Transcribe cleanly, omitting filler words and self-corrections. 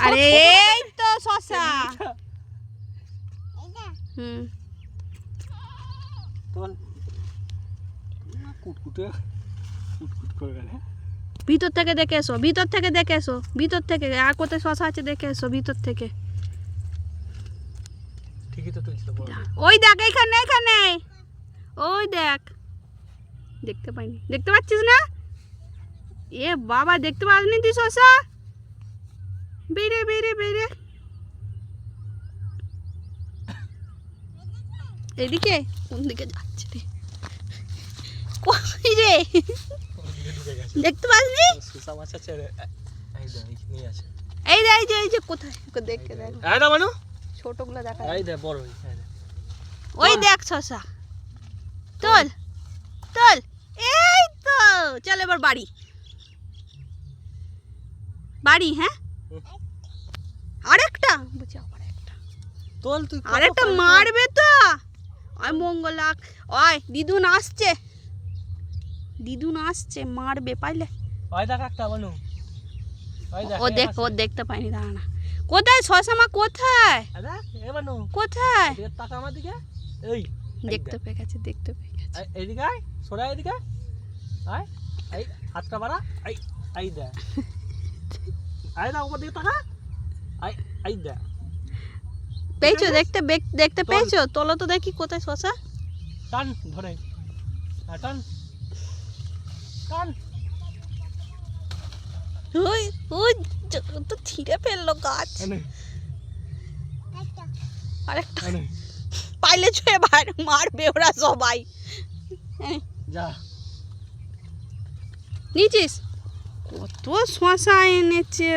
আরে এই তো শশা। হুম তোল কুটকুটে কুটকুট করে গেল। ভিতর থেকে দেখে এসো, ভিতর থেকে দেখে এসো, ভিতর থেকে আর কোথায় শশা আছে দেখে এসো ভিতর থেকে। ঠিকই তো তুলছিল বড়। ওই দেখ এখানে এখানে ওই দেখ, দেখতে পাইনি, দেখতে পাচ্ছিস না? এ বাবা দেখতে পাসনি তুই শশা? বেরে বেরে বেরে এদিকে কোন দিকে যাচ্ছে রে? কই রে? দেখতে পাসনি? সুসা মাছ আছে রে। এই দে নিয়ে আছে। এই রে এই যে কোথায় দেখে দেখ। এই দা মানু ছোটগুলো দেখা এই দে বড় এই দে। ওই দেখ শশা। তোল তোল, এই তো চল এবার বাড়ি বাড়ি। হ্যাঁ আরেকটা বুঝাও, আরেকটা তোল তুই আরেকটা মারবে তো। ওই মঙ্গলাক ওই দিদুন আসছে, দিদুন আসছে মারবে পাইলে। ওই দেখ একটা মানু। ওই দেখ ও দেখ, ও দেখতে পাইনি, দাঁড়া না। কোথায় শশা মা কোথায়? আদা এ মানু কোথায়? এদিকে তাকা আমার দিকে। এই দেখতে পেয়ে গেছে, দেখতে পেয়ে গেছে। এইদিকে আয়, সরা এদিকে আয়। এই হাতটা বাড়া। এই এই দে। আয় না উপর দিকে তাকা। আয় এই দে। পেয়েছো? দেখতে পেয়েছো? তোলো তো দেখি কোথায় শশা। টান ধরে। টান টান। ওই ওই তো ছিঁড়ে ফেললো গাছ। আরেকটা পাইলে ছুঁয়ে মারবে ওরা সবাই। যা নিচিস কত শশা এনেছে।